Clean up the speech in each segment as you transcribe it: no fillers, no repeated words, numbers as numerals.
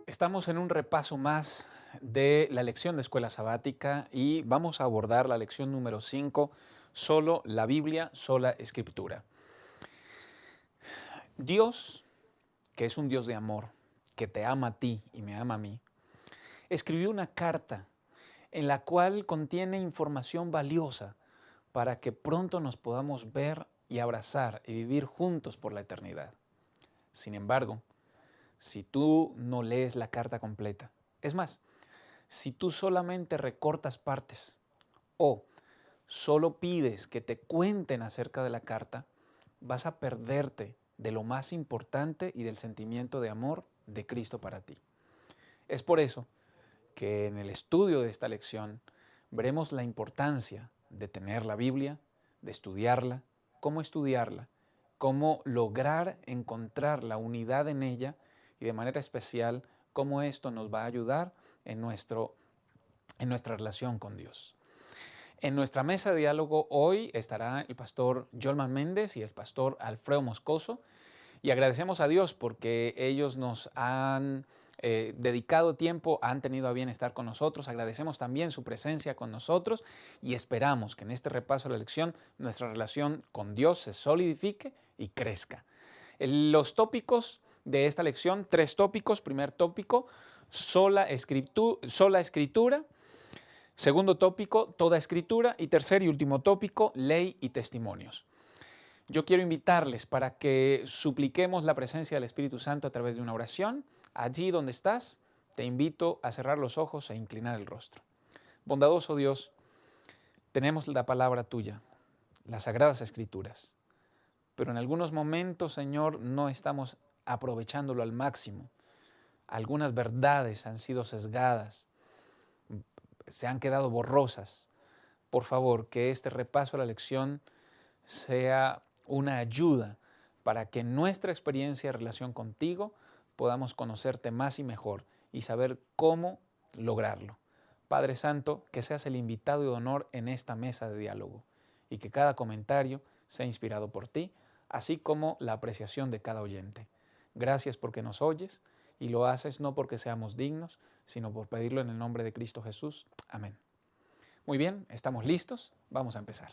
Estamos en un repaso más de la lección de escuela sabática y vamos a abordar la lección número 5, solo la Biblia, sola Escritura. Dios, que es un Dios de amor, que te ama a ti y me ama a mí, escribió una carta en la cual contiene información valiosa para que pronto nos podamos ver y abrazar y vivir juntos por la eternidad. Sin embargo, si tú no lees la carta completa, es más, si tú solamente recortas partes o solo pides que te cuenten acerca de la carta, vas a perderte de lo más importante y del sentimiento de amor de Cristo para ti. Es por eso que en el estudio de esta lección veremos la importancia de tener la Biblia, de estudiarla, cómo lograr encontrar la unidad en ella y de manera especial cómo esto nos va a ayudar en nuestra relación con Dios. En nuestra mesa de diálogo hoy estará el pastor Jolman Méndez y el pastor Alfredo Moscoso, y agradecemos a Dios porque ellos nos han dedicado tiempo, han tenido a bien estar con nosotros. Agradecemos también su presencia con nosotros y esperamos que en este repaso de la lección nuestra relación con Dios se solidifique y crezca. Los tópicos de esta lección, 3 tópicos. Primer tópico, sola escritura. Segundo tópico, toda escritura. Y tercer y último tópico, ley y testimonios. Yo quiero invitarles para que supliquemos la presencia del Espíritu Santo a través de una oración. Allí donde estás, te invito a cerrar los ojos e inclinar el rostro. Bondadoso Dios, tenemos la palabra tuya, las Sagradas Escrituras, pero en algunos momentos, Señor, no estamos aprovechándolo al máximo. Algunas verdades han sido sesgadas, se han quedado borrosas. Por favor, que este repaso a la lección sea una ayuda para que en nuestra experiencia y relación contigo podamos conocerte más y mejor y saber cómo lograrlo. Padre Santo, que seas el invitado de honor en esta mesa de diálogo y que cada comentario sea inspirado por ti, así como la apreciación de cada oyente. Gracias porque nos oyes y lo haces no porque seamos dignos, sino por pedirlo en el nombre de Cristo Jesús. Amén. Muy bien, ¿estamos listos? Vamos a empezar.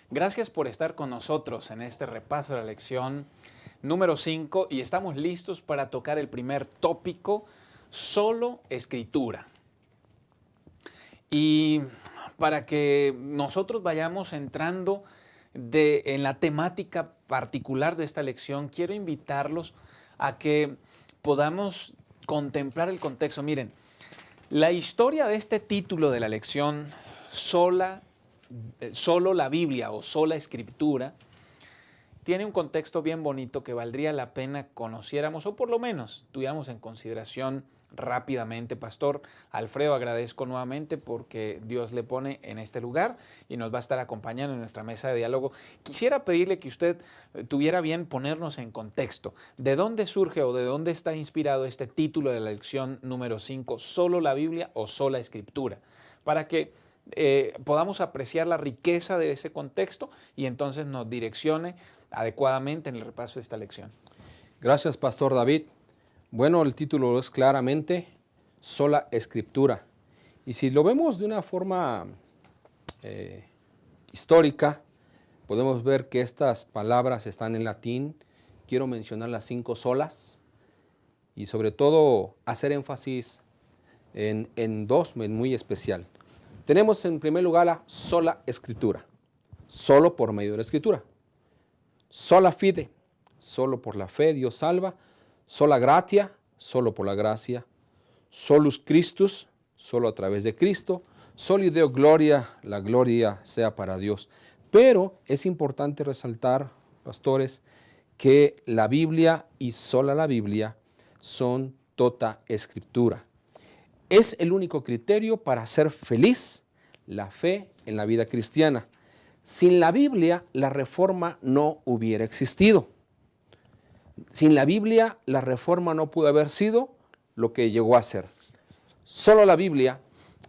Gracias por estar con nosotros en este repaso de la lección número 5 y estamos listos para tocar el primer tópico, solo escritura. Y para que nosotros vayamos entrando en la temática particular de esta lección, quiero invitarlos a que podamos contemplar el contexto. Miren, la historia de este título de la lección, solo la Biblia o sola Escritura, tiene un contexto bien bonito que valdría la pena conociéramos o por lo menos tuviéramos en consideración rápidamente. Pastor Alfredo, agradezco nuevamente porque Dios le pone en este lugar y nos va a estar acompañando en nuestra mesa de diálogo. Quisiera pedirle que usted tuviera bien ponernos en contexto. ¿De dónde surge o de dónde está inspirado este título de la lección número 5, solo la Biblia o sola Escritura? Para que podamos apreciar la riqueza de ese contexto y entonces nos direccione adecuadamente en el repaso de esta lección. Gracias, Pastor David. Bueno, el título es claramente sola Escritura. Y si lo vemos de una forma histórica, podemos ver que estas palabras están en latín. Quiero mencionar las 5 solas y sobre todo hacer énfasis en dos muy especial. Tenemos en primer lugar la sola Escritura, solo por medio de la Escritura. Sola fide, solo por la fe Dios salva. Sola gratia, solo por la gracia. Solus Christus, solo a través de Cristo. Soli Deo gloria, la gloria sea para Dios. Pero es importante resaltar, pastores, que la Biblia y sola la Biblia son tota Escritura. Es el único criterio para hacer feliz la fe en la vida cristiana. Sin la Biblia, la reforma no hubiera existido. Sin la Biblia, la reforma no pudo haber sido lo que llegó a ser. Solo la Biblia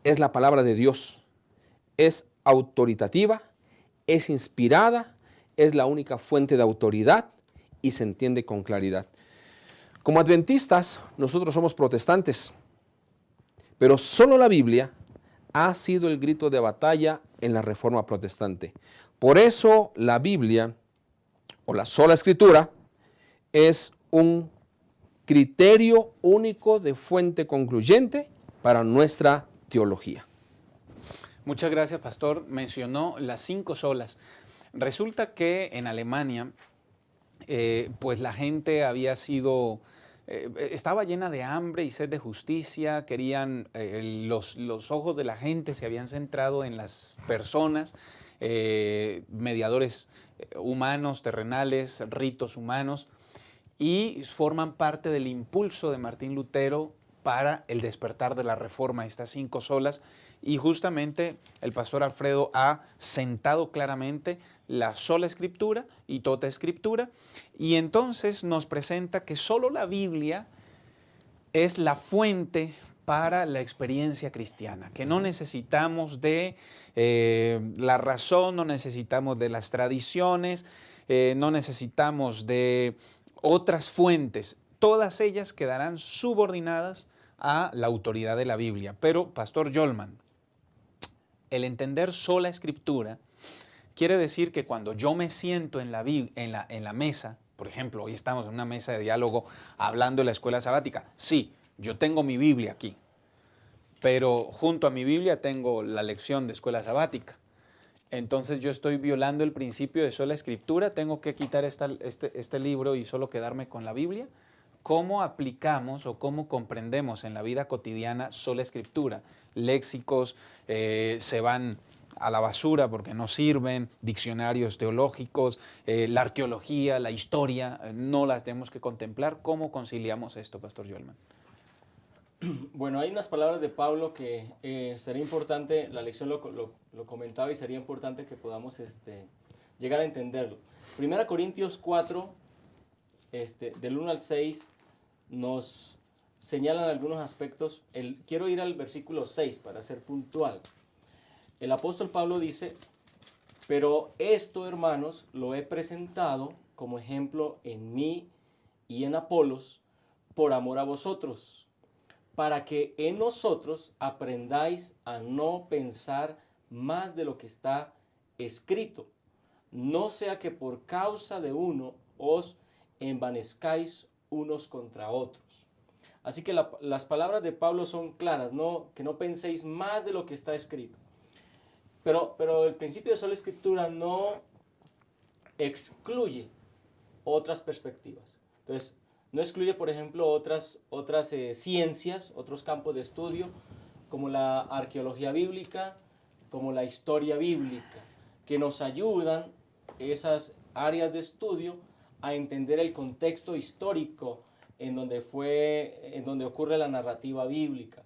es la palabra de Dios. es autoritativa, es inspirada, es la única fuente de autoridad y se entiende con claridad. Como adventistas, nosotros somos protestantes, pero solo la Biblia ha sido el grito de batalla en la Reforma protestante. Por eso la Biblia, o la sola Escritura, es un criterio único de fuente concluyente para nuestra teología. Muchas gracias, pastor. Mencionó las 5 solas. Resulta que en Alemania, pues la gente había sido, estaba llena de hambre y sed de justicia, querían, los ojos de la gente se habían centrado en las personas, mediadores humanos, terrenales, ritos humanos, y forman parte del impulso de Martín Lutero para el despertar de la Reforma, estas 5 solas, y justamente el pastor Alfredo ha sentado claramente la sola Escritura y tota Escritura, y entonces nos presenta que solo la Biblia es la fuente para la experiencia cristiana, que no necesitamos de la razón, no necesitamos de las tradiciones, no necesitamos de otras fuentes, todas ellas quedarán subordinadas a la autoridad de la Biblia. Pero, Pastor Yolman, el entender sola Escritura quiere decir que cuando yo me siento en la mesa, por ejemplo, hoy estamos en una mesa de diálogo hablando de la escuela sabática, sí, yo tengo mi Biblia aquí, pero junto a mi Biblia tengo la lección de escuela sabática. Entonces yo estoy violando el principio de sola Escritura, tengo que quitar este libro y solo quedarme con la Biblia. ¿Cómo aplicamos o cómo comprendemos en la vida cotidiana sola Escritura? Léxicos se van a la basura porque no sirven, diccionarios teológicos, la arqueología, la historia, no las tenemos que contemplar. ¿Cómo conciliamos esto, Pastor Yolman? Bueno, hay unas palabras de Pablo que sería importante, la lección lo comentaba y sería importante que podamos llegar a entenderlo. 1 Corintios 4, del 1 al 6, nos señalan algunos aspectos. Quiero ir al versículo 6 para ser puntual. El apóstol Pablo dice, pero esto, hermanos, lo he presentado como ejemplo en mí y en Apolos, por amor a vosotros, para que en nosotros aprendáis a no pensar más de lo que está escrito, no sea que por causa de uno os envanezcáis unos contra otros. Así que las palabras de Pablo son claras, que no penséis más de lo que está escrito. Pero el principio de sola Escritura no excluye otras perspectivas. Entonces, no excluye, por ejemplo, otras ciencias, otros campos de estudio, como la arqueología bíblica, como la historia bíblica, que nos ayudan, esas áreas de estudio, a entender el contexto histórico en donde ocurre la narrativa bíblica.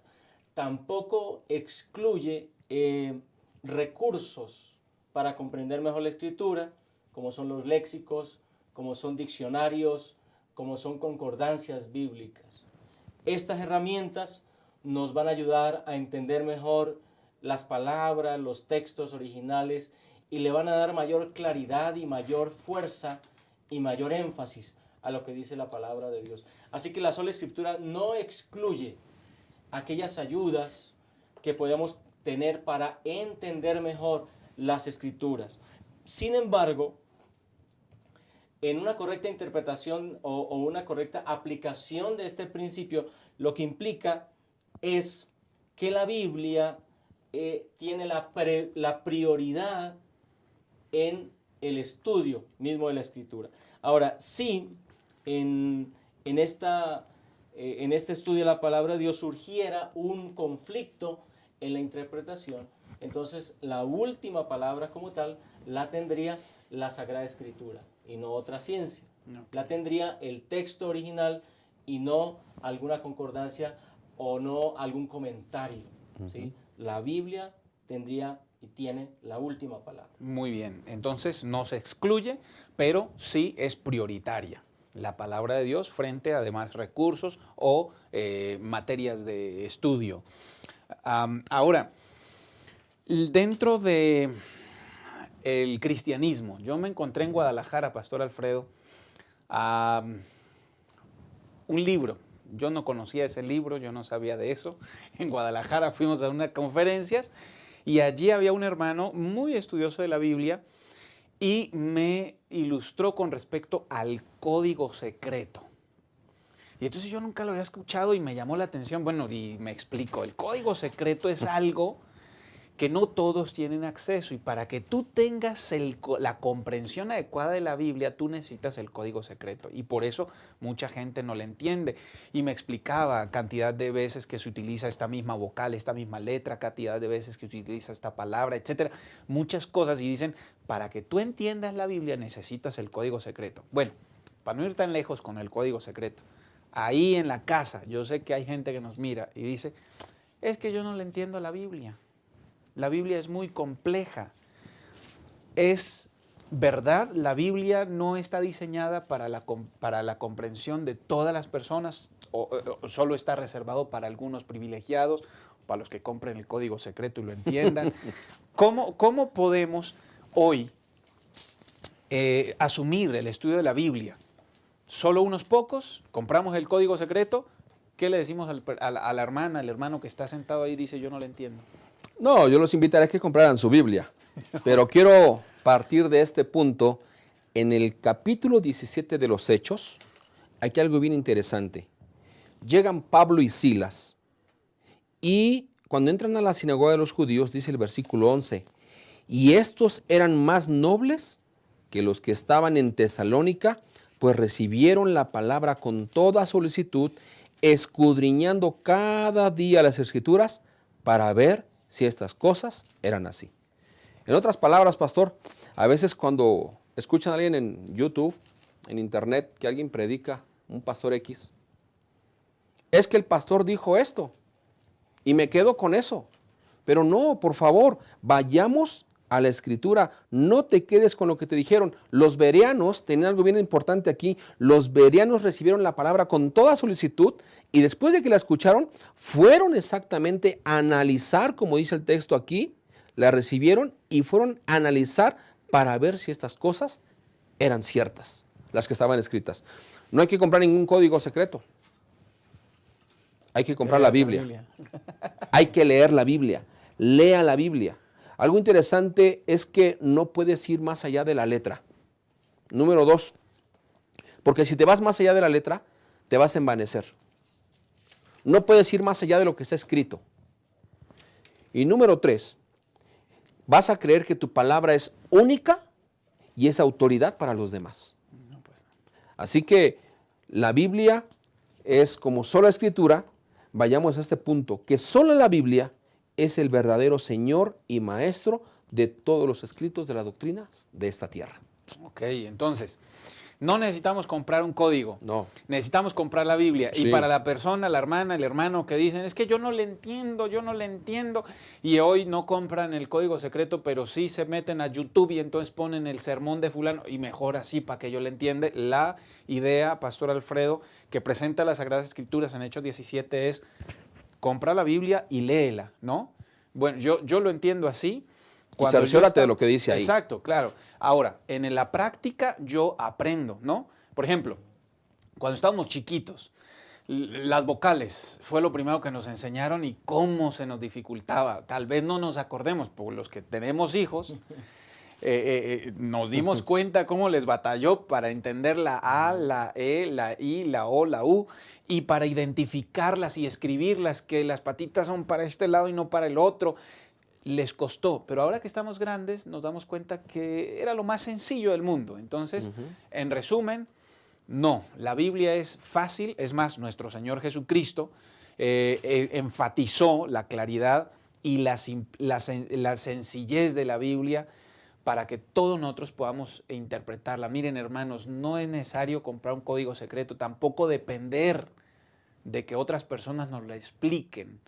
Tampoco excluye recursos para comprender mejor la Escritura, como son los léxicos, como son diccionarios, como son concordancias bíblicas. Estas herramientas nos van a ayudar a entender mejor las palabras, los textos originales, y le van a dar mayor claridad y mayor fuerza y mayor énfasis a lo que dice la palabra de Dios. Así que la sola Escritura no excluye aquellas ayudas que podemos tener para entender mejor las Escrituras. Sin embargo, en una correcta interpretación o una correcta aplicación de este principio, lo que implica es que la Biblia tiene la prioridad en el estudio mismo de la Escritura. Ahora, si en este estudio de la palabra de Dios surgiera un conflicto en la interpretación, entonces la última palabra como tal la tendría la Sagrada Escritura y no otra ciencia. Okay. La tendría el texto original y no alguna concordancia o no algún comentario. ¿Sí? La Biblia tendría y tiene la última palabra. Muy bien, entonces no se excluye, pero sí es prioritaria la palabra de Dios frente a demás recursos o materias de estudio. Ahora, Dentro de el cristianismo, yo me encontré en Guadalajara, Pastor Alfredo, a un libro. Yo no conocía ese libro, yo no sabía de eso. En Guadalajara fuimos a unas conferencias y allí había un hermano muy estudioso de la Biblia y me ilustró con respecto al código secreto. Y entonces yo nunca lo había escuchado y me llamó la atención. Bueno, y me explicó, el código secreto es algo que no todos tienen acceso y para que tú tengas la comprensión adecuada de la Biblia, tú necesitas el código secreto y por eso mucha gente no lo entiende. Y me explicaba cantidad de veces que se utiliza esta misma vocal, esta misma letra, cantidad de veces que se utiliza esta palabra, etcétera, muchas cosas y dicen, para que tú entiendas la Biblia necesitas el código secreto. Bueno, para no ir tan lejos con el código secreto, ahí en la casa, yo sé que hay gente que nos mira y dice, es que yo no le entiendo a la Biblia. La Biblia es muy compleja. Es verdad, la Biblia no está diseñada para la comprensión de todas las personas, o solo está reservado para algunos privilegiados, para los que compren el código secreto y lo entiendan. ¿Cómo podemos hoy asumir el estudio de la Biblia? Solo unos pocos, compramos el código secreto, ¿qué le decimos a la hermana, al hermano que está sentado ahí y dice yo no le entiendo? No, yo los invitaré a que compraran su Biblia, pero quiero partir de este punto. En el capítulo 17 de los Hechos, hay algo bien interesante. Llegan Pablo y Silas, y cuando entran a la sinagoga de los judíos, dice el versículo 11, y estos eran más nobles que los que estaban en Tesalónica, pues recibieron la palabra con toda solicitud, escudriñando cada día las Escrituras para ver si estas cosas eran así. En otras palabras, pastor, a veces cuando escuchan a alguien en YouTube, en internet, que alguien predica, un pastor X, es que el pastor dijo esto y me quedo con eso. Pero no, por favor, vayamos a la Escritura, no te quedes con lo que te dijeron. Los bereanos, tenían algo bien importante aquí, los bereanos recibieron la palabra con toda solicitud y después de que la escucharon, fueron exactamente a analizar, como dice el texto aquí, la recibieron y fueron a analizar para ver si estas cosas eran ciertas, las que estaban escritas. No hay que comprar ningún código secreto. Hay que comprar la Biblia. Hay que leer la Biblia. Lea la Biblia. Algo interesante es que no puedes ir más allá de la letra. Número 2, porque si te vas más allá de la letra, te vas a envanecer. No puedes ir más allá de lo que está escrito. Y número 3, vas a creer que tu palabra es única y es autoridad para los demás. Así que la Biblia es como sola escritura. Vayamos a este punto, que solo la Biblia es el verdadero Señor y Maestro de todos los escritos de la doctrina de esta tierra. Ok, entonces, no necesitamos comprar un código. No. Necesitamos comprar la Biblia. Sí. Y para la persona, la hermana, el hermano que dicen, es que yo no le entiendo, y hoy no compran el código secreto, pero sí se meten a YouTube y entonces ponen el sermón de fulano, y mejor así para que yo le entienda. La idea, Pastor Alfredo, que presenta las Sagradas Escrituras en Hechos 17 es, compra la Biblia y léela, ¿no? Bueno, yo lo entiendo así. Y cerciórate de lo que dice ahí. Exacto, claro. Ahora, en la práctica yo aprendo, ¿no? Por ejemplo, cuando estábamos chiquitos, las vocales fue lo primero que nos enseñaron y cómo se nos dificultaba. Tal vez no nos acordemos, por los que tenemos hijos, nos dimos cuenta cómo les batalló para entender la A, la E, la I, la O, la U, y para identificarlas y escribirlas, que las patitas son para este lado y no para el otro. Les costó, pero ahora que estamos grandes nos damos cuenta que era lo más sencillo del mundo. Entonces, en resumen, no, la Biblia es fácil, es más, nuestro Señor Jesucristo enfatizó la claridad y la sencillez de la Biblia para que todos nosotros podamos interpretarla. Miren, hermanos, no es necesario comprar un código secreto, tampoco depender de que otras personas nos la expliquen.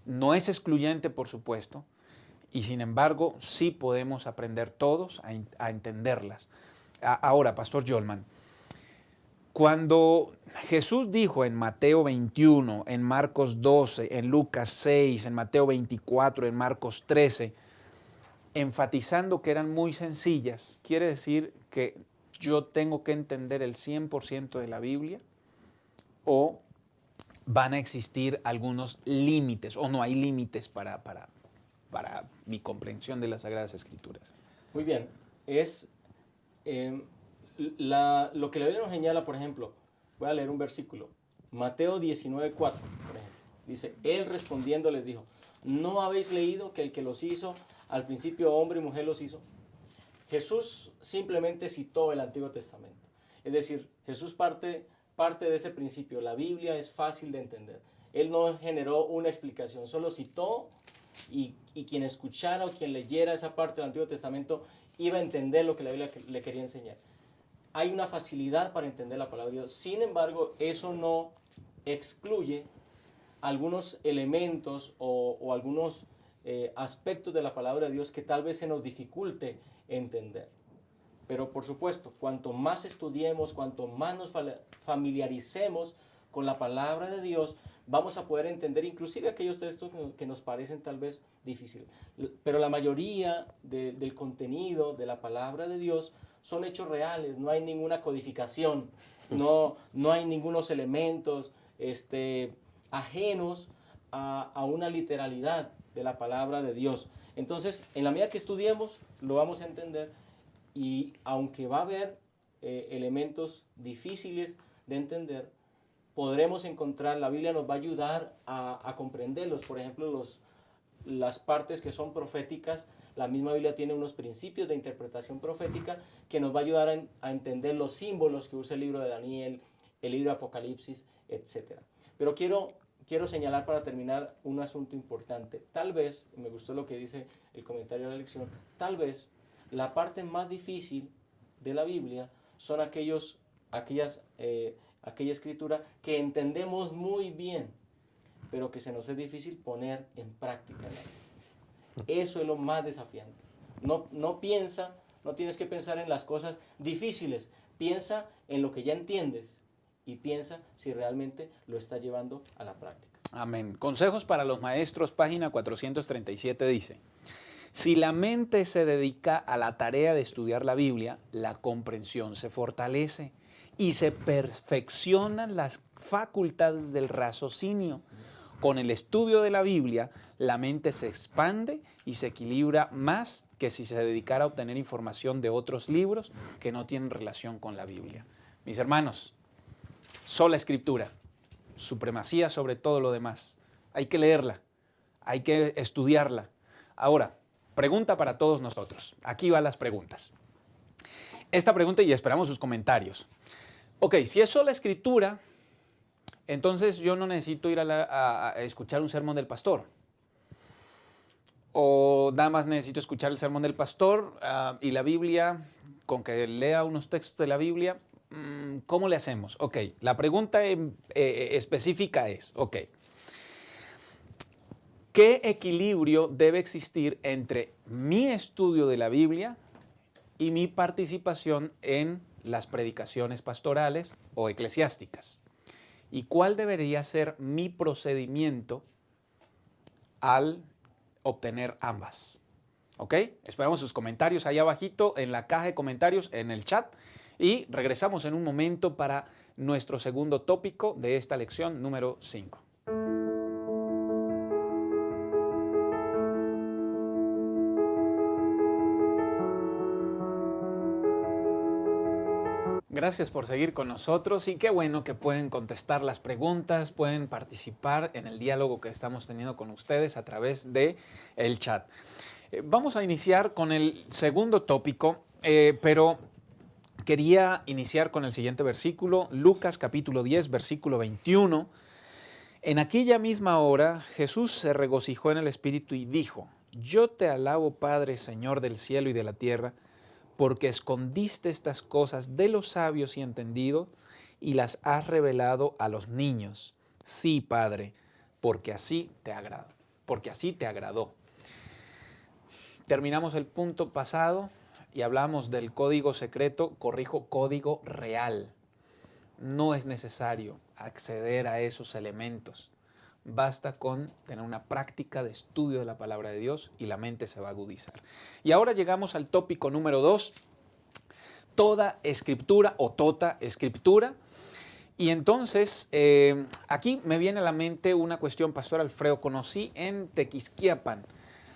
No es excluyente, por supuesto, y sin embargo sí podemos aprender todos a entenderlas. Ahora, Pastor Jolman, Cuando Jesús dijo en Mateo 21, en Marcos 12, en Lucas 6, en Mateo 24, en Marcos 13, enfatizando que eran muy sencillas, quiere decir que yo tengo que entender el 100% de la Biblia o van a existir algunos límites o no hay límites para mi comprensión de las Sagradas Escrituras. Muy bien, es lo que la Biblia nos señala, por ejemplo, voy a leer un versículo, Mateo 19:4, por ejemplo, dice, él respondiendo les dijo, ¿no habéis leído que el que los hizo, al principio hombre y mujer los hizo? Jesús simplemente citó el Antiguo Testamento, es decir, Jesús parte de ese principio, la Biblia es fácil de entender, él no generó una explicación, solo citó y quien escuchara o quien leyera esa parte del Antiguo Testamento iba a entender lo que la Biblia le quería enseñar. Hay una facilidad para entender la palabra de Dios, sin embargo, eso no excluye algunos elementos o algunos aspectos de la palabra de Dios que tal vez se nos dificulte entender. Pero por supuesto, cuanto más estudiemos, cuanto más nos familiaricemos con la palabra de Dios, vamos a poder entender inclusive aquellos textos que nos parecen tal vez difíciles. Pero la mayoría del contenido de la palabra de Dios son hechos reales, no hay ninguna codificación, no hay ningunos elementos ajenos a una literalidad de la palabra de Dios. Entonces, en la medida que estudiemos, lo vamos a entender y aunque va a haber elementos difíciles de entender, podremos encontrar, la Biblia nos va a ayudar a comprenderlos. Por ejemplo, las partes que son proféticas, la misma Biblia tiene unos principios de interpretación profética que nos va a ayudar a entender los símbolos que usa el libro de Daniel, el libro de Apocalipsis, etc. Pero quiero señalar para terminar un asunto importante. Tal vez, me gustó lo que dice el comentario de la lección, tal vez la parte más difícil de la Biblia son aquella escritura que entendemos muy bien, pero que se nos es difícil poner en práctica. Eso es lo más desafiante. No tienes que pensar en las cosas difíciles, piensa en lo que ya entiendes y piensa si realmente lo estás llevando a la práctica. Amén. Consejos para los maestros, página 437 dice, si la mente se dedica a la tarea de estudiar la Biblia, la comprensión se fortalece y se perfeccionan las facultades del raciocinio. Con el estudio de la Biblia, la mente se expande y se equilibra más que si se dedicara a obtener información de otros libros que no tienen relación con la Biblia. Mis hermanos, sola Escritura, supremacía sobre todo lo demás. Hay que leerla, hay que estudiarla. Ahora, pregunta para todos nosotros. Aquí van las preguntas. Esta pregunta y esperamos sus comentarios. Ok, si es sola Escritura, entonces yo no necesito ir a escuchar un sermón del pastor. O nada más necesito escuchar el sermón del pastor y la Biblia, con que lea unos textos de la Biblia, ¿cómo le hacemos? Ok, la pregunta específica es, ok, ¿qué equilibrio debe existir entre mi estudio de la Biblia y mi participación en las predicaciones pastorales o eclesiásticas? ¿Y cuál debería ser mi procedimiento al obtener ambas? ¿Ok? Esperamos sus comentarios ahí abajito en la caja de comentarios en el chat y regresamos en un momento para nuestro segundo tópico de esta lección número 5. Gracias por seguir con nosotros y qué bueno que pueden contestar las preguntas, pueden participar en el diálogo que estamos teniendo con ustedes a través del chat. Vamos a iniciar con el segundo tópico, pero quería iniciar con el siguiente versículo, Lucas capítulo 10, versículo 21. En aquella misma hora Jesús se regocijó en el Espíritu y dijo, yo te alabo, Padre, Señor del cielo y de la tierra, porque escondiste estas cosas de los sabios y entendidos y las has revelado a los niños. Sí, Padre, porque así te agradó. Terminamos el punto pasado y hablamos del código secreto, corrijo, código real. no es necesario acceder a esos elementos. Basta con tener una práctica de estudio de la palabra de Dios y la mente se va a agudizar. Y ahora llegamos al tópico número 2, toda escritura o tota escritura. Y entonces, aquí me viene a la mente una cuestión, Pastor Alfredo. Conocí en Tequisquiapan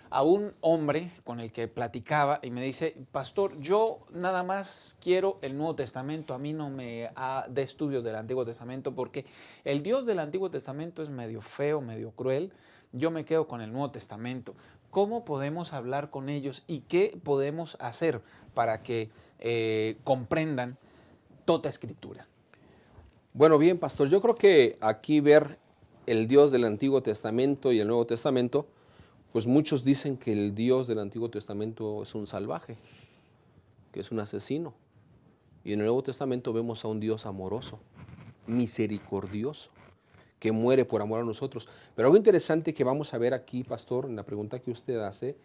a un hombre con el que platicaba y me dice, pastor, yo nada más quiero el Nuevo Testamento, a mí no me dé estudios del Antiguo Testamento porque el Dios del Antiguo Testamento es medio feo, medio cruel, yo me quedo con el Nuevo Testamento. ¿Cómo podemos hablar con ellos y qué podemos hacer para que comprendan toda Escritura? Bueno, bien, pastor, yo creo que aquí ver el Dios del Antiguo Testamento y el Nuevo Testamento, pues muchos dicen que el Dios del Antiguo Testamento es un salvaje, que es un asesino. Y en el Nuevo Testamento vemos a un Dios amoroso, misericordioso, que muere por amor a nosotros. Pero algo interesante que vamos a ver aquí, pastor, en la pregunta que usted hace,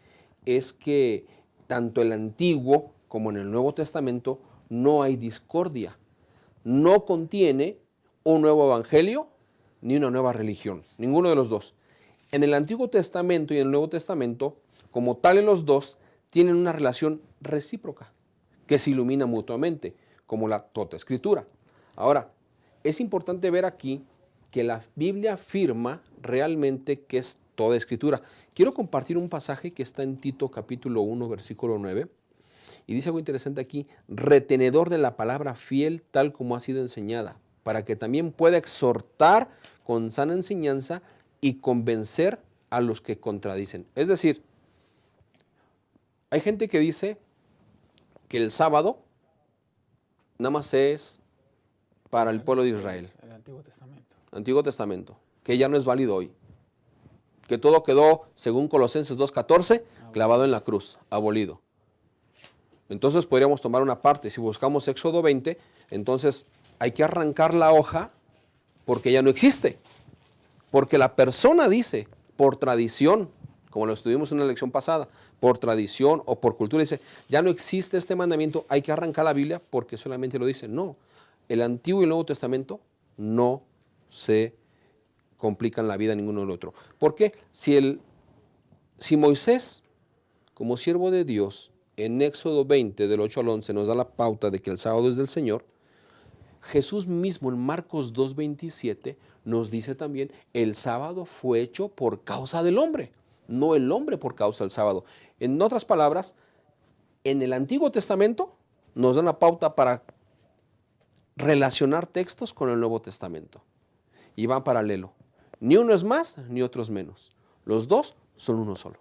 es que tanto el Antiguo como en el Nuevo Testamento no hay discordia. No contiene un nuevo evangelio ni una nueva religión, ninguno de los dos. En el Antiguo Testamento y en el Nuevo Testamento, como tal en los dos, tienen una relación recíproca que se ilumina mutuamente, como la tota escritura. Ahora, es importante ver aquí que la Biblia afirma realmente que es toda escritura. Quiero compartir un pasaje que está en Tito capítulo 1, versículo 9, y dice algo interesante aquí, retenedor de la palabra fiel tal como ha sido enseñada, para que también pueda exhortar con sana enseñanza y convencer a los que contradicen. Es decir, hay gente que dice que el sábado nada más es para el pueblo de Israel. El Antiguo Testamento. Antiguo Testamento, que ya no es válido hoy. Que todo quedó, según Colosenses 2:14, clavado en la cruz, abolido. Entonces podríamos tomar una parte. Si buscamos Éxodo 20, entonces hay que arrancar la hoja porque ya no existe. Porque la persona dice, por tradición, como lo estuvimos en la lección pasada, por tradición o por cultura, dice, ya no existe este mandamiento, hay que arrancar la Biblia porque solamente lo dice. No, el Antiguo y el Nuevo Testamento no se complican la vida ninguno del otro. ¿Por qué? Si Moisés, como siervo de Dios, en Éxodo 20, del 8 al 11, nos da la pauta de que el sábado es del Señor, Jesús mismo en Marcos 2:27 nos dice también, el sábado fue hecho por causa del hombre, no el hombre por causa del sábado. En otras palabras, en el Antiguo Testamento nos dan la pauta para relacionar textos con el Nuevo Testamento. Y va en paralelo. Ni uno es más, ni otro es menos. Los dos son uno solo.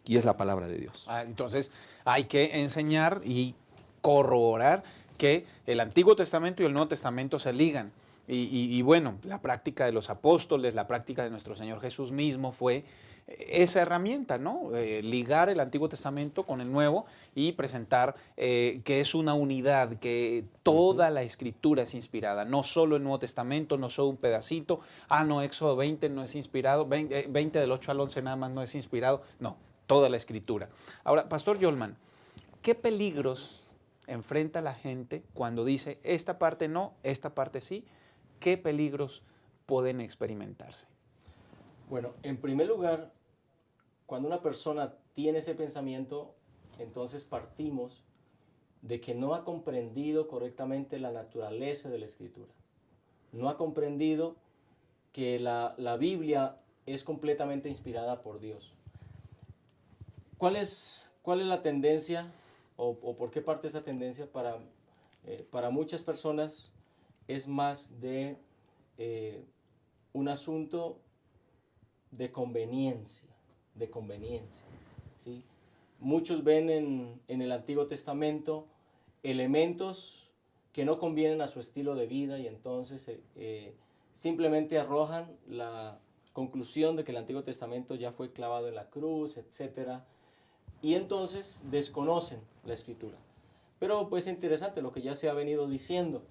Y es la palabra de Dios. Entonces hay que enseñar y corroborar que el Antiguo Testamento y el Nuevo Testamento se ligan. Y bueno, la práctica de los apóstoles, la práctica de nuestro Señor Jesús mismo fue esa herramienta, ¿no? Ligar el Antiguo Testamento con el Nuevo y presentar que es una unidad, que toda la Escritura es inspirada, no solo el Nuevo Testamento, no solo un pedacito, no, Éxodo 20 no es inspirado, 20 del 8 al 11 nada más no es inspirado, no, toda la Escritura. Ahora, Pastor Yolman, ¿qué peligros enfrenta la gente cuando dice esta parte no, esta parte sí? ¿Qué peligros pueden experimentarse? Bueno, en primer lugar, cuando una persona tiene ese pensamiento, entonces partimos de que no ha comprendido correctamente la naturaleza de la Escritura. No ha comprendido que la Biblia es completamente inspirada por Dios. ¿Cuál es la tendencia o por qué parte esa tendencia? Para muchas personas es más de un asunto de conveniencia, ¿sí? Muchos ven en el Antiguo Testamento elementos que no convienen a su estilo de vida y entonces simplemente arrojan la conclusión de que el Antiguo Testamento ya fue clavado en la cruz, etc. Y entonces desconocen la Escritura. Pero pues es interesante lo que ya se ha venido diciendo.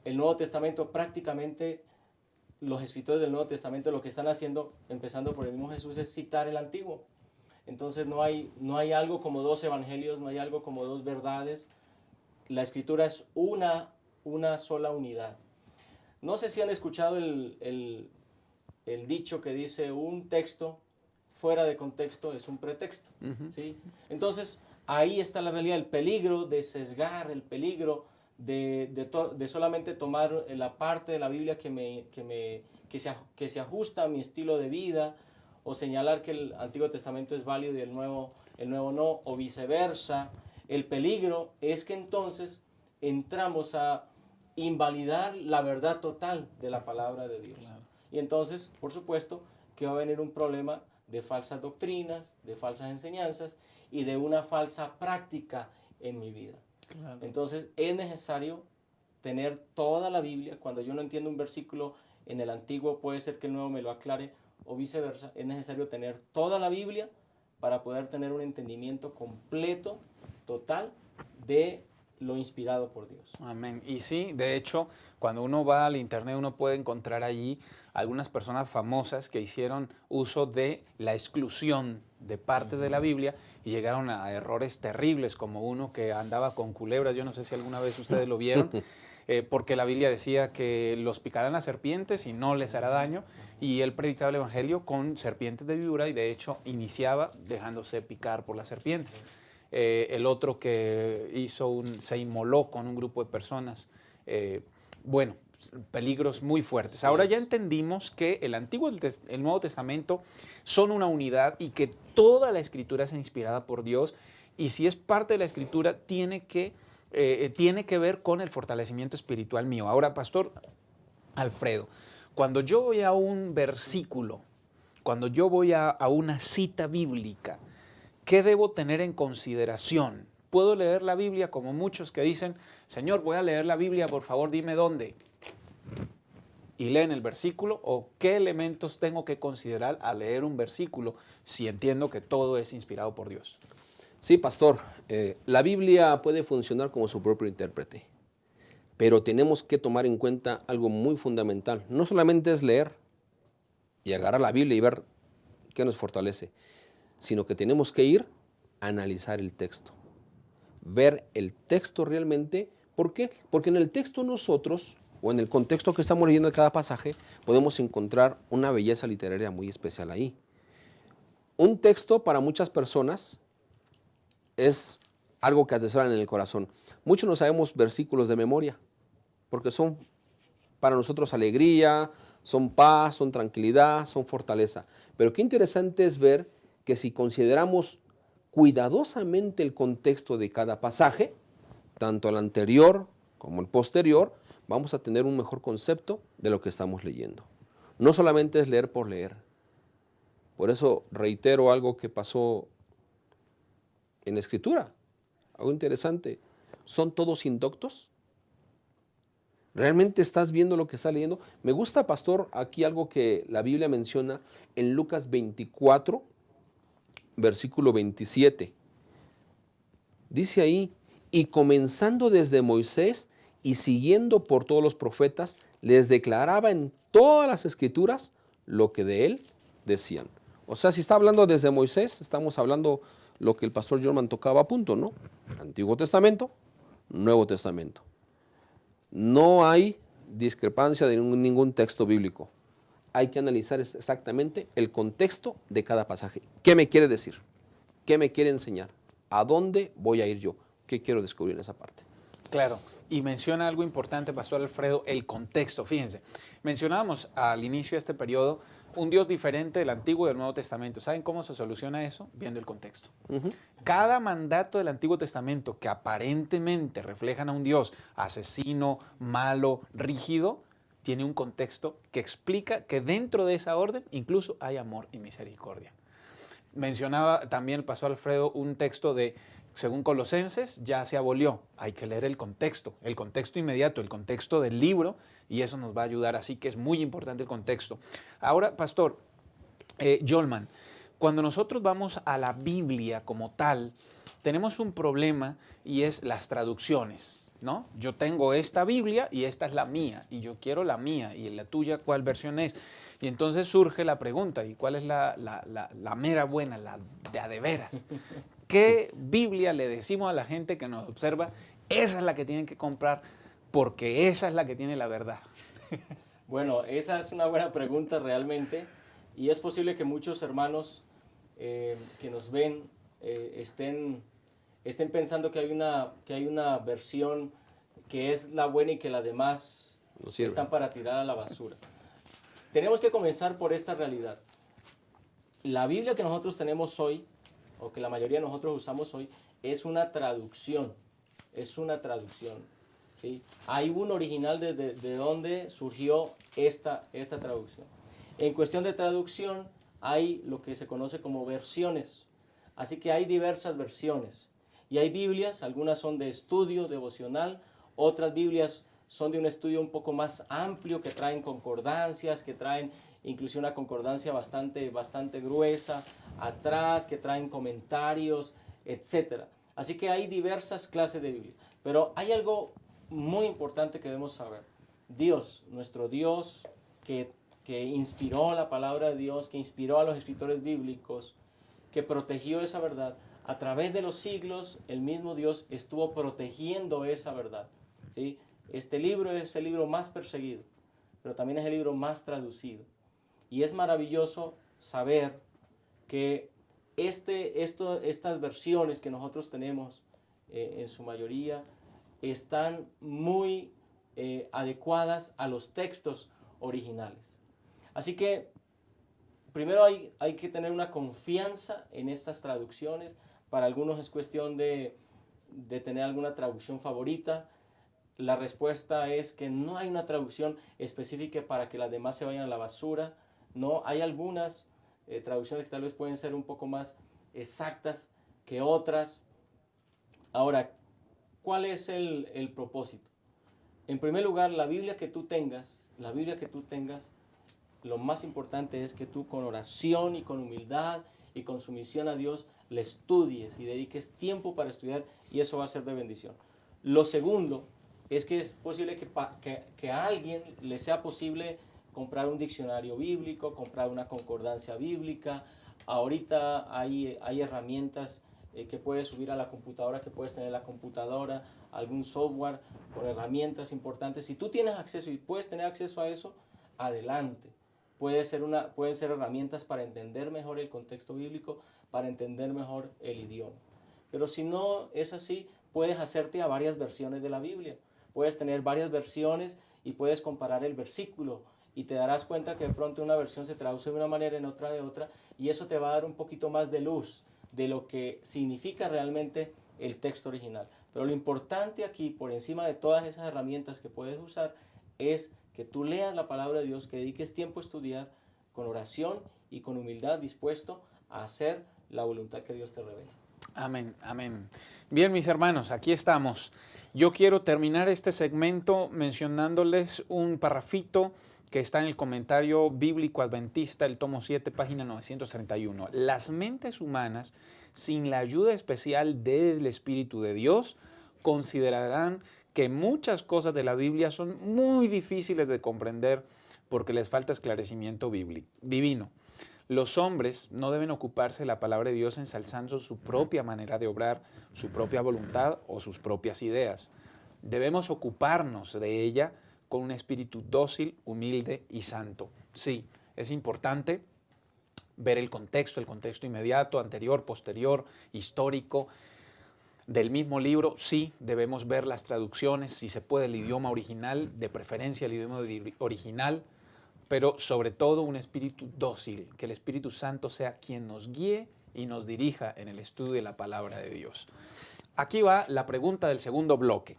El Nuevo Testamento prácticamente, los escritores del Nuevo Testamento lo que están haciendo, empezando por el mismo Jesús, es citar el Antiguo. Entonces no hay algo como dos evangelios, no hay algo como dos verdades. La Escritura es una sola unidad. No sé si han escuchado el dicho que dice un texto fuera de contexto es un pretexto. ¿Sí? Entonces, ahí está la realidad, el peligro de sesgar, el peligro de solamente tomar la parte de la Biblia que se ajusta a mi estilo de vida, o señalar que el Antiguo Testamento es válido y el Nuevo no, o viceversa. El peligro es que entonces entramos a invalidar la verdad total de la palabra de Dios. Claro. Y entonces, por supuesto, que va a venir un problema de falsas doctrinas, de falsas enseñanzas y de una falsa práctica en mi vida. Claro. Entonces, es necesario tener toda la Biblia. Cuando yo no entiendo un versículo en el Antiguo, puede ser que el Nuevo me lo aclare, o viceversa. Es necesario tener toda la Biblia para poder tener un entendimiento completo, total, de lo inspirado por Dios. Amén. Y sí, de hecho, cuando uno va al internet, uno puede encontrar allí algunas personas famosas que hicieron uso de la exclusión de partes de la Biblia y llegaron a errores terribles, como uno que andaba con culebras. Yo no sé si alguna vez ustedes lo vieron, porque la Biblia decía que los picarán las serpientes y no les hará daño, y él predicaba el evangelio con serpientes de víbora y de hecho iniciaba dejándose picar por las serpientes. El otro que se inmoló con un grupo de personas. Bueno, peligros muy fuertes. Ahora ya entendimos que el Antiguo y el Nuevo Testamento son una unidad y que toda la Escritura es inspirada por Dios, y si es parte de la Escritura tiene que ver con el fortalecimiento espiritual mío. Ahora, Pastor Alfredo, cuando yo voy a un versículo, cuando yo voy a una cita bíblica, ¿qué debo tener en consideración? ¿Puedo leer la Biblia como muchos que dicen, Señor, voy a leer la Biblia, por favor, dime dónde? Y leen el versículo, ¿o qué elementos tengo que considerar al leer un versículo si entiendo que todo es inspirado por Dios? Sí, pastor, la Biblia puede funcionar como su propio intérprete, pero tenemos que tomar en cuenta algo muy fundamental. No solamente es leer y agarrar la Biblia y ver qué nos fortalece, sino que tenemos que ir a analizar el texto, ver el texto realmente. ¿Por qué? Porque en el texto nosotros, o en el contexto que estamos leyendo de cada pasaje, podemos encontrar una belleza literaria muy especial ahí. Un texto para muchas personas es algo que atesoran en el corazón. Muchos no sabemos versículos de memoria, porque son para nosotros alegría, son paz, son tranquilidad, son fortaleza. Pero qué interesante es ver que si consideramos cuidadosamente el contexto de cada pasaje, tanto el anterior como el posterior, vamos a tener un mejor concepto de lo que estamos leyendo. No solamente es leer por leer. Por eso reitero algo que pasó en la Escritura, algo interesante. ¿Son todos indoctos? ¿Realmente estás viendo lo que está leyendo? Me gusta, pastor, aquí algo que la Biblia menciona en Lucas 24, versículo 27. Dice ahí, y comenzando desde Moisés y siguiendo por todos los profetas, les declaraba en todas las Escrituras lo que de él decían. O sea, si está hablando desde Moisés, estamos hablando lo que el pastor Jorman tocaba a punto, ¿no? Antiguo Testamento, Nuevo Testamento. No hay discrepancia de ningún texto bíblico. Hay que analizar exactamente el contexto de cada pasaje. ¿Qué me quiere decir? ¿Qué me quiere enseñar? ¿A dónde voy a ir yo? ¿Qué quiero descubrir en esa parte? Claro, y menciona algo importante, Pastor Alfredo, el contexto. Fíjense, mencionábamos al inicio de este periodo un Dios diferente del Antiguo y del Nuevo Testamento. ¿Saben cómo se soluciona eso? Viendo el contexto. Cada mandato del Antiguo Testamento que aparentemente reflejan a un Dios asesino, malo, rígido, tiene un contexto que explica que dentro de esa orden incluso hay amor y misericordia. Mencionaba también el pastor Alfredo un texto de, según Colosenses, ya se abolió. Hay que leer el contexto inmediato, el contexto del libro, y eso nos va a ayudar. Así que es muy importante el contexto. Ahora, pastor Jolman, cuando nosotros vamos a la Biblia como tal, tenemos un problema y es las traducciones, ¿no? Yo tengo esta Biblia y esta es la mía, y yo quiero la mía, y la tuya, ¿cuál versión es? Y entonces surge la pregunta, ¿y cuál es la mera buena, la de veras? ¿Qué Biblia le decimos a la gente que nos observa? Esa es la que tienen que comprar porque esa es la que tiene la verdad. Bueno, esa es una buena pregunta realmente, y es posible que muchos hermanos que nos ven estén pensando que hay una versión que es la buena y que las demás No sirve. están para tirar a la basura. Tenemos que comenzar por esta realidad. La Biblia que nosotros tenemos hoy, o que la mayoría de nosotros usamos hoy, es una traducción. Es una traducción. ¿Sí? Hay un original de donde surgió esta traducción. En cuestión de traducción, hay lo que se conoce como versiones. Así que hay diversas versiones. Y hay Biblias, algunas son de estudio devocional, otras Biblias son de un estudio un poco más amplio, que traen concordancias, que traen inclusive una concordancia bastante gruesa atrás, que traen comentarios, etc. Así que hay diversas clases de Biblia. Pero hay algo muy importante que debemos saber. Dios, nuestro Dios, que inspiró la palabra de Dios, que inspiró a los escritores bíblicos, que protegió esa verdad, a través de los siglos, el mismo Dios estuvo protegiendo esa verdad. ¿Sí? Este libro es el libro más perseguido, pero también es el libro más traducido. Y es maravilloso saber que estas versiones que nosotros tenemos, en su mayoría, están muy adecuadas a los textos originales. Así que primero hay que tener una confianza en estas traducciones. Para algunos es cuestión de tener alguna traducción favorita. La respuesta es que no hay una traducción específica para que las demás se vayan a la basura. No, hay algunas traducciones que tal vez pueden ser un poco más exactas que otras. Ahora, ¿cuál es el propósito? En primer lugar, la Biblia que tú tengas, lo más importante es que tú con oración y con humildad y con sumisión a Dios le estudies y dediques tiempo para estudiar, y eso va a ser de bendición. Lo segundo es que es posible que a alguien le sea posible comprar un diccionario bíblico, comprar una concordancia bíblica. Ahorita hay herramientas que puedes subir a la computadora, que puedes tener en la computadora, algún software con herramientas importantes. Si tú tienes acceso y puedes tener acceso a eso, adelante. Pueden ser herramientas para entender mejor el contexto bíblico, para entender mejor el idioma. Pero si no es así, puedes hacerte a varias versiones de la Biblia. Puedes tener varias versiones y puedes comparar el versículo, y te darás cuenta que de pronto una versión se traduce de una manera, en otra de otra, y eso te va a dar un poquito más de luz de lo que significa realmente el texto original. Pero lo importante aquí, por encima de todas esas herramientas que puedes usar, es que tú leas la palabra de Dios, que dediques tiempo a estudiar con oración y con humildad, dispuesto a hacer la voluntad que Dios te revela. Amén, amén. Bien, mis hermanos, aquí estamos. Yo quiero terminar este segmento mencionándoles un parrafito que está en el comentario bíblico adventista, el tomo 7, página 931. Las mentes humanas, sin la ayuda especial del Espíritu de Dios, considerarán que muchas cosas de la Biblia son muy difíciles de comprender porque les falta esclarecimiento divino. Los hombres no deben ocuparse de la palabra de Dios ensalzando su propia manera de obrar, su propia voluntad o sus propias ideas. Debemos ocuparnos de ella con un espíritu dócil, humilde y santo. Sí, es importante ver el contexto inmediato, anterior, posterior, histórico del mismo libro. Sí, debemos ver las traducciones, si se puede, el idioma original, de preferencia el idioma original, pero sobre todo un espíritu dócil, que el Espíritu Santo sea quien nos guíe y nos dirija en el estudio de la palabra de Dios. Aquí va la pregunta del segundo bloque.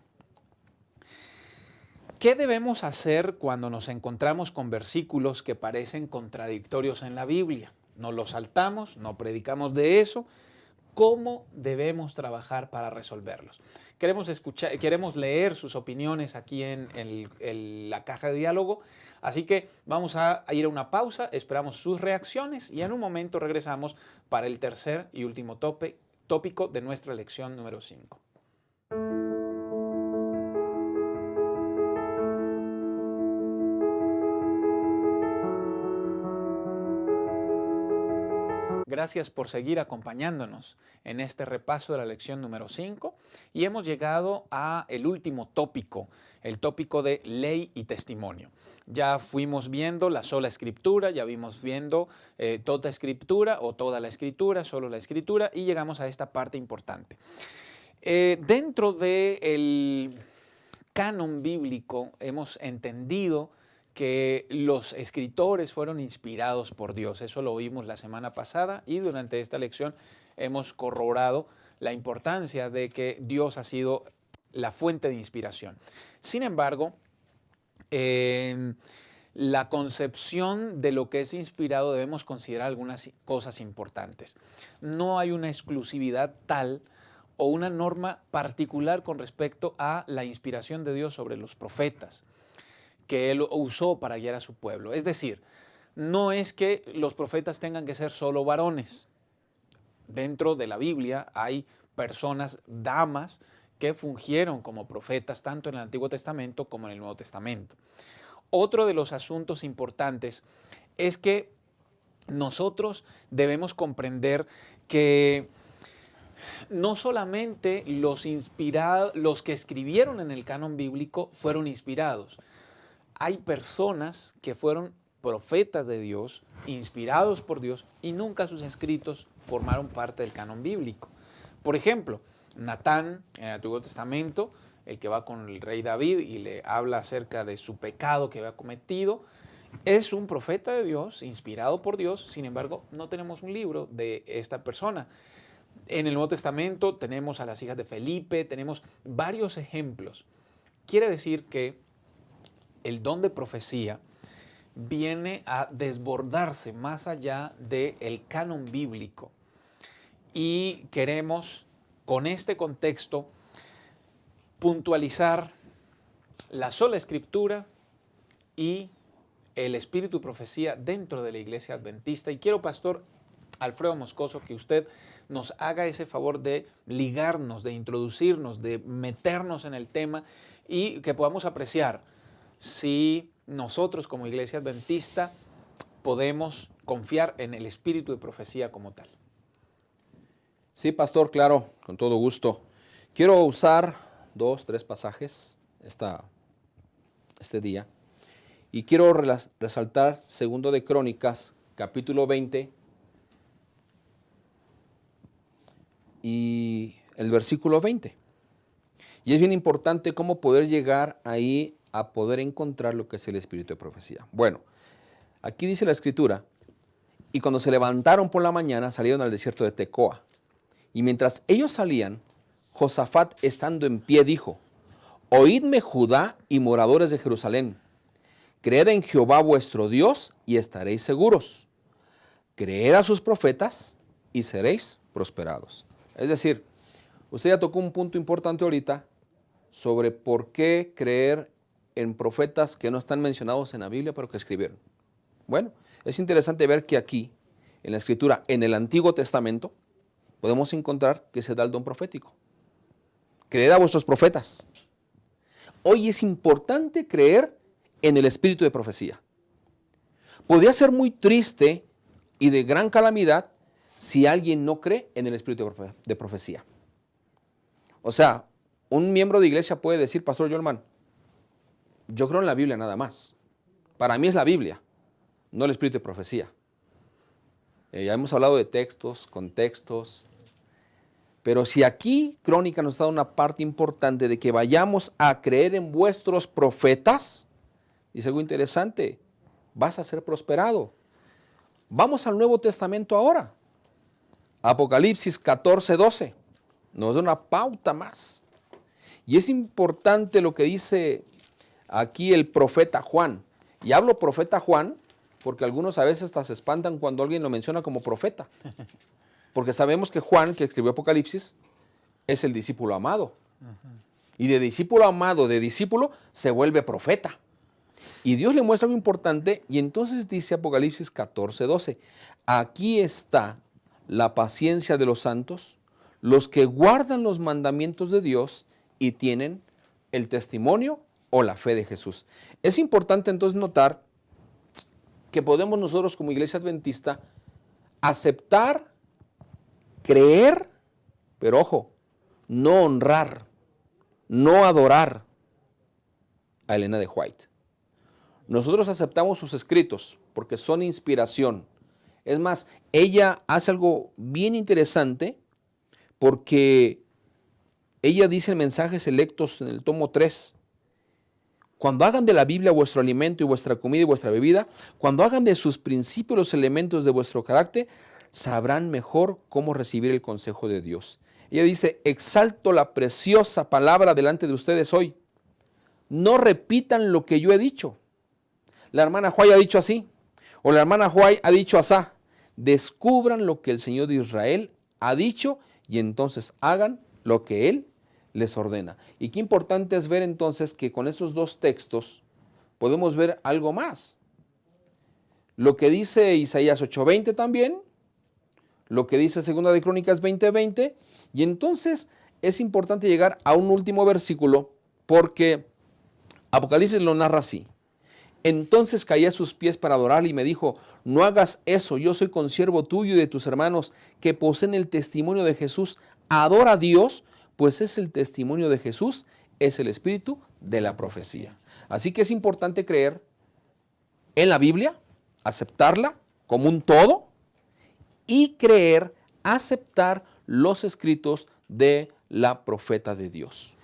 ¿Qué debemos hacer cuando nos encontramos con versículos que parecen contradictorios en la Biblia? Nos los saltamos, no predicamos de eso. ¿Cómo debemos trabajar para resolverlos? Queremos leer sus opiniones aquí en la caja de diálogo, así que vamos a ir a una pausa, esperamos sus reacciones y en un momento regresamos para el tercer y último tópico de nuestra lección número 5. Gracias por seguir acompañándonos en este repaso de la lección número 5 y hemos llegado a el último tópico, el tópico de ley y testimonio. Ya fuimos viendo la sola escritura, ya vimos viendo toda escritura o toda la escritura, solo la escritura, y llegamos a esta parte importante. Dentro del canon bíblico hemos entendido que los escritores fueron inspirados por Dios. Eso lo vimos la semana pasada y durante esta lección hemos corroborado la importancia de que Dios ha sido la fuente de inspiración. Sin embargo, la concepción de lo que es inspirado debemos considerar algunas cosas importantes. No hay una exclusividad tal o una norma particular con respecto a la inspiración de Dios sobre los profetas que Él usó para guiar a su pueblo. Es decir, no es que los profetas tengan que ser solo varones. Dentro de la Biblia hay personas, damas, que fungieron como profetas tanto en el Antiguo Testamento como en el Nuevo Testamento. Otro de los asuntos importantes es que nosotros debemos comprender que no solamente los que escribieron en el canon bíblico fueron inspirados. Hay personas que fueron profetas de Dios, inspirados por Dios, y nunca sus escritos formaron parte del canon bíblico. Por ejemplo, Natán, en el Antiguo Testamento, el que va con el rey David y le habla acerca de su pecado que había cometido, es un profeta de Dios, inspirado por Dios. Sin embargo, no tenemos un libro de esta persona. En el Nuevo Testamento tenemos a las hijas de Felipe, tenemos varios ejemplos. Quiere decir que el don de profecía viene a desbordarse más allá del canon bíblico. Y queremos, con este contexto, puntualizar la sola escritura y el espíritu de profecía dentro de la iglesia adventista. Y quiero, Pastor Alfredo Moscoso, que usted nos haga ese favor de ligarnos, de introducirnos, de meternos en el tema y que podamos apreciar si nosotros como iglesia adventista podemos confiar en el espíritu de profecía como tal. Sí, pastor, claro, con todo gusto. Quiero usar 2, 3 pasajes este día y quiero resaltar 2 de Crónicas, capítulo 20 y el versículo 20. Y es bien importante cómo poder llegar ahí a poder encontrar lo que es el espíritu de profecía. Bueno, aquí dice la escritura, y cuando se levantaron por la mañana salieron al desierto de Tecoa. Y mientras ellos salían, Josafat estando en pie dijo, oídme Judá y moradores de Jerusalén, creed en Jehová vuestro Dios y estaréis seguros. Creed a sus profetas y seréis prosperados. Es decir, usted ya tocó un punto importante ahorita sobre por qué creer en profetas que no están mencionados en la Biblia, pero que escribieron. Bueno, es interesante ver que aquí, en la Escritura, en el Antiguo Testamento, podemos encontrar que se da el don profético. Creed a vuestros profetas. Hoy es importante creer en el espíritu de profecía. Podría ser muy triste y de gran calamidad si alguien no cree en el espíritu de profecía. O sea, un miembro de iglesia puede decir, Pastor Yolman, yo creo en la Biblia nada más. Para mí es la Biblia, no el espíritu de profecía. Ya hemos hablado de textos, contextos, pero si aquí Crónica nos da una parte importante de que vayamos a creer en vuestros profetas, dice algo interesante, vas a ser prosperado. Vamos al Nuevo Testamento ahora. Apocalipsis 14, 12, nos da una pauta más. Y es importante lo que dice aquí el profeta Juan. Y hablo profeta Juan porque algunos a veces hasta se espantan cuando alguien lo menciona como profeta. Porque sabemos que Juan, que escribió Apocalipsis, es el discípulo amado. Y de discípulo amado, de discípulo, se vuelve profeta. Y Dios le muestra algo importante y entonces dice Apocalipsis 14, 12, aquí está la paciencia de los santos, los que guardan los mandamientos de Dios y tienen el testimonio o la fe de Jesús. Es importante entonces notar que podemos nosotros como iglesia adventista aceptar, creer, pero ojo, no honrar, no adorar a Elena de White. Nosotros aceptamos sus escritos porque son inspiración. Es más, ella hace algo bien interesante porque ella dice en Mensajes Selectos en el tomo 3, cuando hagan de la Biblia vuestro alimento y vuestra comida y vuestra bebida, cuando hagan de sus principios los elementos de vuestro carácter, sabrán mejor cómo recibir el consejo de Dios. Ella dice, exalto la preciosa palabra delante de ustedes hoy. No repitan lo que yo he dicho. La hermana White ha dicho así, o la hermana White ha dicho asá. Descubran lo que el Señor de Israel ha dicho y entonces hagan lo que Él les ordena. Y qué importante es ver entonces que con esos dos textos podemos ver algo más. Lo que dice Isaías 8:20 también, lo que dice 2 de Crónicas 20:20, y entonces es importante llegar a un último versículo porque Apocalipsis lo narra así. Entonces caí a sus pies para adorarle y me dijo, no hagas eso, yo soy consiervo tuyo y de tus hermanos que poseen el testimonio de Jesús. Adora a Dios, pues es el testimonio de Jesús, es el espíritu de la profecía. Así que es importante creer en la Biblia, aceptarla como un todo y creer, aceptar los escritos de la profeta de Dios.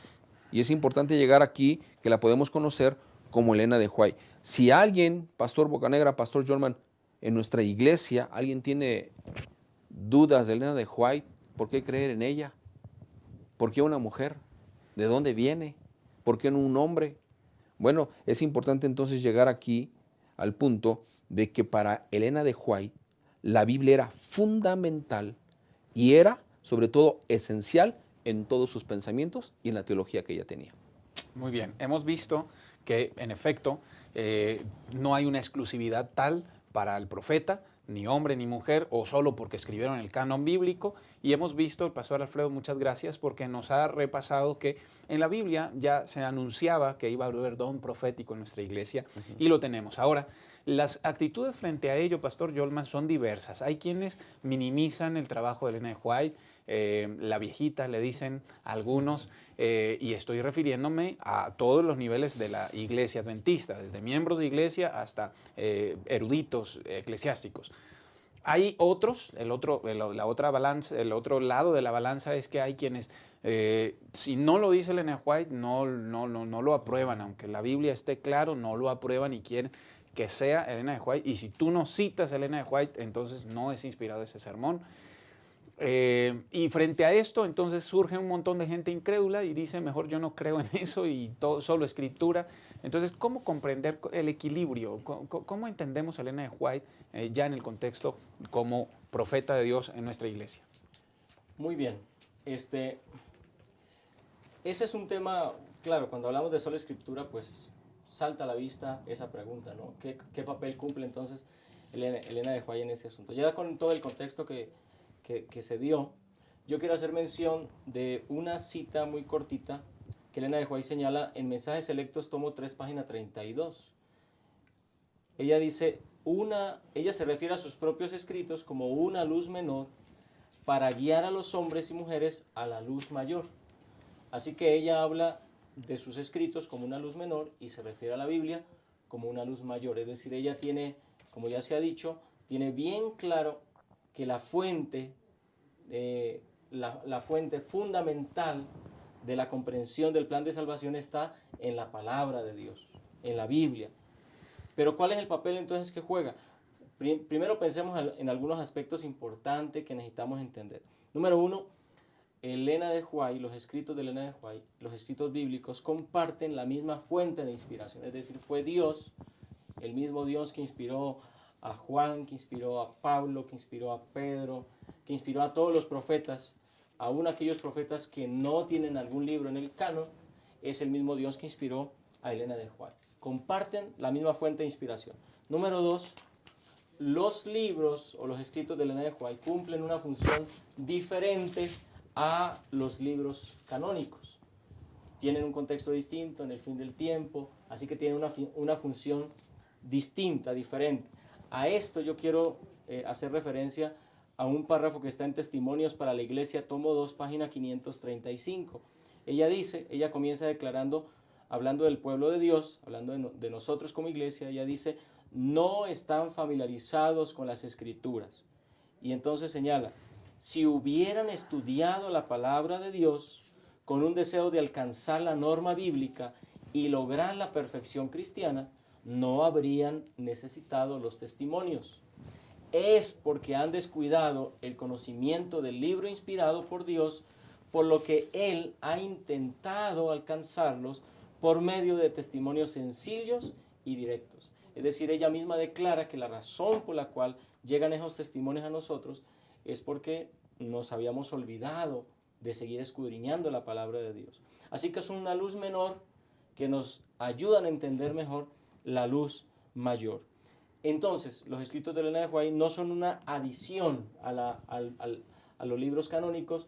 Y es importante llegar aquí, que la podemos conocer como Elena de White. Si alguien, Pastor Bocanegra, Pastor Jorman, en nuestra iglesia, alguien tiene dudas de Elena de White, ¿por qué creer en ella? ¿Por qué una mujer? ¿De dónde viene? ¿Por qué no un hombre? Bueno, es importante entonces llegar aquí al punto de que para Elena de White la Biblia era fundamental y era sobre todo esencial en todos sus pensamientos y en la teología que ella tenía. Muy bien, hemos visto que en efecto no hay una exclusividad tal para el profeta, ni hombre ni mujer, o solo porque escribieron el canon bíblico, y hemos visto, el pastor Alfredo, muchas gracias, porque nos ha repasado que en la Biblia ya se anunciaba que iba a haber don profético en nuestra iglesia, y lo tenemos. Ahora, las actitudes frente a ello, pastor Jolman, son diversas. Hay quienes minimizan el trabajo de Elena de White, la viejita, le dicen algunos, y estoy refiriéndome a todos los niveles de la iglesia adventista, desde miembros de iglesia hasta eruditos eclesiásticos. Hay otros, la otra balanza, el otro lado de la balanza es que hay quienes, si no lo dice Elena White, no lo aprueban, aunque la Biblia esté claro, no lo aprueban y quieren que sea Elena de White. Y si tú no citas a Elena de White, entonces no es inspirado ese sermón. Y frente a esto, entonces surge un montón de gente incrédula y dice, mejor yo no creo en eso y solo escritura. Entonces, ¿cómo comprender el equilibrio? ¿Cómo entendemos a Elena de White ya en el contexto como profeta de Dios en nuestra iglesia? Muy bien. Ese es un tema, claro, cuando hablamos de sola escritura, pues salta a la vista esa pregunta, ¿no? ¿Qué papel cumple entonces Elena de White en este asunto? Ya con todo el contexto que se dio, yo quiero hacer mención de una cita muy cortita que Elena de White señala en Mensajes Selectos, tomo 3, página 32. Ella dice, ella se refiere a sus propios escritos como una luz menor para guiar a los hombres y mujeres a la luz mayor. Así que ella habla de sus escritos como una luz menor y se refiere a la Biblia como una luz mayor. Es decir, ella tiene, como ya se ha dicho, tiene bien claro que la fuente fundamental de la comprensión del plan de salvación está en la palabra de Dios, en la Biblia. Pero ¿cuál es el papel entonces que juega? Primero pensemos en algunos aspectos importantes que necesitamos entender. Número uno, Elena de White, los escritos de Elena de White, los escritos bíblicos, comparten la misma fuente de inspiración. Es decir, fue Dios, el mismo Dios que inspiró a Juan, que inspiró a Pablo, que inspiró a Pedro, que inspiró a todos los profetas, aún aquellos profetas que no tienen algún libro en el canon, es el mismo Dios que inspiró a Elena de White. Comparten la misma fuente de inspiración. Número dos, los libros o los escritos de Elena de White cumplen una función diferente a los libros canónicos. Tienen un contexto distinto en el fin del tiempo, así que tienen una función distinta, diferente. A esto yo quiero hacer referencia a un párrafo que está en Testimonios para la Iglesia, tomo 2, página 535. Ella comienza declarando, hablando del pueblo de Dios, hablando de nosotros como iglesia, ella dice, no están familiarizados con las Escrituras. Y entonces señala, si hubieran estudiado la palabra de Dios con un deseo de alcanzar la norma bíblica y lograr la perfección cristiana, no habrían necesitado los testimonios. Es porque han descuidado el conocimiento del libro inspirado por Dios, por lo que Él ha intentado alcanzarlos por medio de testimonios sencillos y directos. Es decir, ella misma declara que la razón por la cual llegan esos testimonios a nosotros es porque nos habíamos olvidado de seguir escudriñando la palabra de Dios. Así que es una luz menor que nos ayudan a entender mejor la luz mayor. Entonces, los escritos de Elena de White no son una adición a los libros canónicos,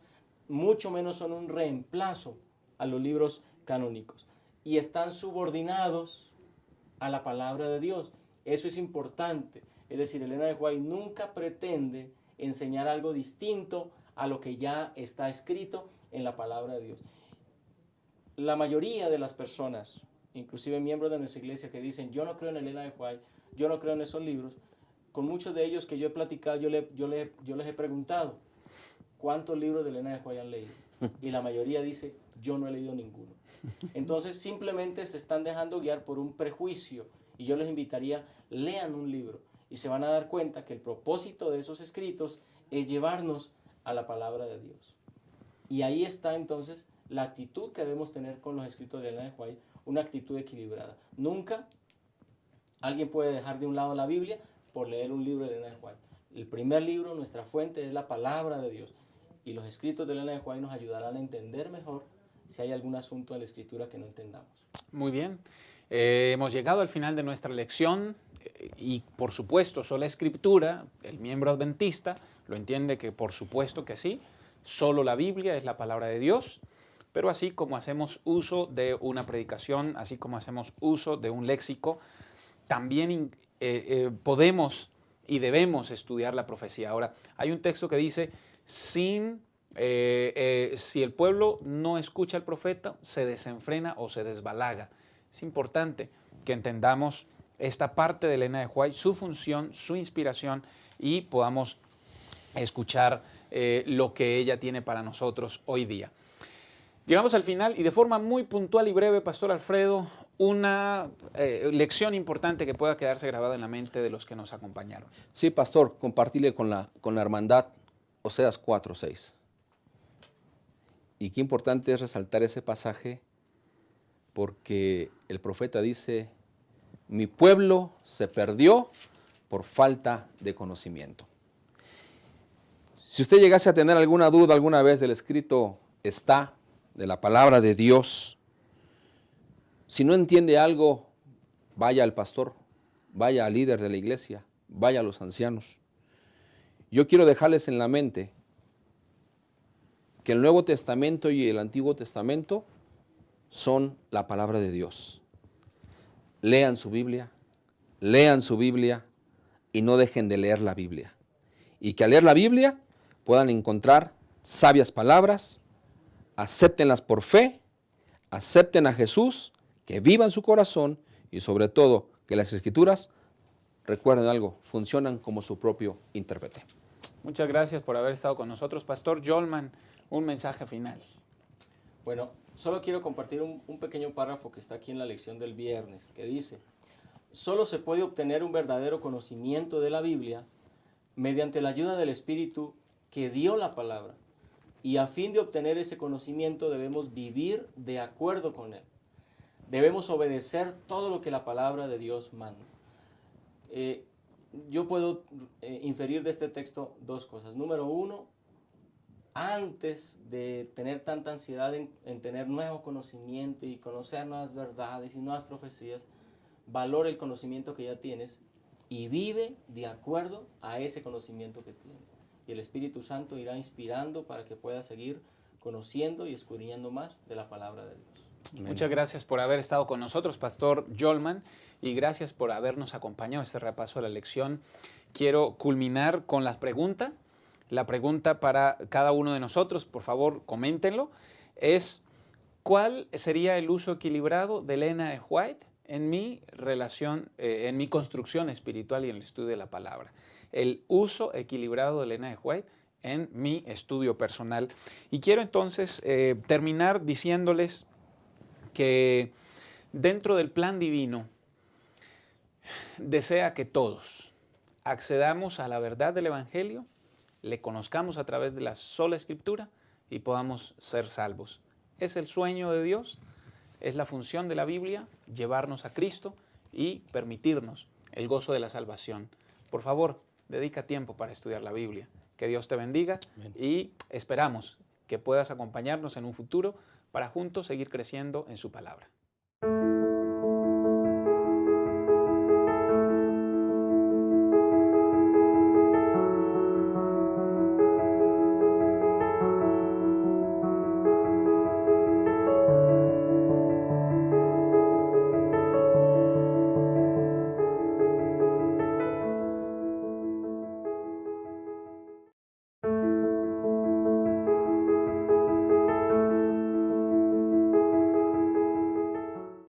mucho menos son un reemplazo a los libros canónicos. Y están subordinados a la palabra de Dios. Eso es importante. Es decir, Elena de White nunca pretende enseñar algo distinto a lo que ya está escrito en la palabra de Dios. La mayoría de las personas, inclusive miembros de nuestra iglesia, que dicen, yo no creo en Elena de White, yo no creo en esos libros, con muchos de ellos que yo he platicado, yo les he preguntado, ¿cuántos libros de Elena de White han leído? Y la mayoría dice, yo no he leído ninguno. Entonces simplemente se están dejando guiar por un prejuicio, y yo les invitaría, lean un libro, y se van a dar cuenta que el propósito de esos escritos es llevarnos a la palabra de Dios. Y ahí está entonces la actitud que debemos tener con los escritos de Elena de White, una actitud equilibrada. Nunca alguien puede dejar de un lado la Biblia por leer un libro de Elena de White. El primer libro, nuestra fuente, es la palabra de Dios. Y los escritos de Elena de White nos ayudarán a entender mejor si hay algún asunto en la Escritura que no entendamos. Muy bien. Hemos llegado al final de nuestra lección y, por supuesto, sola Escritura, el miembro adventista, lo entiende que por supuesto que sí, solo la Biblia es la palabra de Dios, pero así como hacemos uso de una predicación, así como hacemos uso de un léxico, también podemos y debemos estudiar la profecía. Ahora, hay un texto que dice, si el pueblo no escucha al profeta, se desenfrena o se desbalaga. Es importante que entendamos esta parte de Elena de White, su función, su inspiración, y podamos escuchar lo que ella tiene para nosotros hoy día. Llegamos al final y de forma muy puntual y breve, Pastor Alfredo, una lección importante que pueda quedarse grabada en la mente de los que nos acompañaron. Sí, pastor, compartirle con la hermandad Oseas 4:6. Y qué importante es resaltar ese pasaje porque el profeta dice, mi pueblo se perdió por falta de conocimiento. Si usted llegase a tener alguna duda alguna vez del escrito está, de la palabra de Dios, si no entiende algo, vaya al pastor, vaya al líder de la iglesia, vaya a los ancianos. Yo quiero dejarles en la mente que el Nuevo Testamento y el Antiguo Testamento son la palabra de Dios. Lean su Biblia y no dejen de leer la Biblia. Y que al leer la Biblia puedan encontrar sabias palabras, acéptenlas por fe, acepten a Jesús, que viva en su corazón y sobre todo que las Escrituras, recuerden algo, funcionan como su propio intérprete. Muchas gracias por haber estado con nosotros. Pastor Jolman, un mensaje final. Bueno, solo quiero compartir un pequeño párrafo que está aquí en la lección del viernes, que dice, solo se puede obtener un verdadero conocimiento de la Biblia mediante la ayuda del Espíritu que dio la palabra. Y a fin de obtener ese conocimiento debemos vivir de acuerdo con él. Debemos obedecer todo lo que la palabra de Dios manda. Yo puedo inferir de este texto dos cosas. Número uno, antes de tener tanta ansiedad en tener nuevo conocimiento y conocer nuevas verdades y nuevas profecías, valora el conocimiento que ya tienes y vive de acuerdo a ese conocimiento que tienes. Y el Espíritu Santo irá inspirando para que pueda seguir conociendo y escudriñando más de la palabra de Dios. Amén. Muchas gracias por haber estado con nosotros, Pastor Jolman, y gracias por habernos acompañado en este repaso de la lección. Quiero culminar con la pregunta. La pregunta para cada uno de nosotros, por favor, coméntenlo, es ¿cuál sería el uso equilibrado de Elena de White en mi relación, en mi construcción espiritual y en el estudio de la palabra? El uso equilibrado de Elena de White en mi estudio personal. Y quiero entonces terminar diciéndoles que dentro del plan divino desea que todos accedamos a la verdad del Evangelio, le conozcamos a través de la sola Escritura y podamos ser salvos. Es el sueño de Dios, es la función de la Biblia, llevarnos a Cristo y permitirnos el gozo de la salvación. Por favor, dedica tiempo para estudiar la Biblia. Que Dios te bendiga. Amén. Y esperamos que puedas acompañarnos en un futuro para juntos seguir creciendo en su palabra.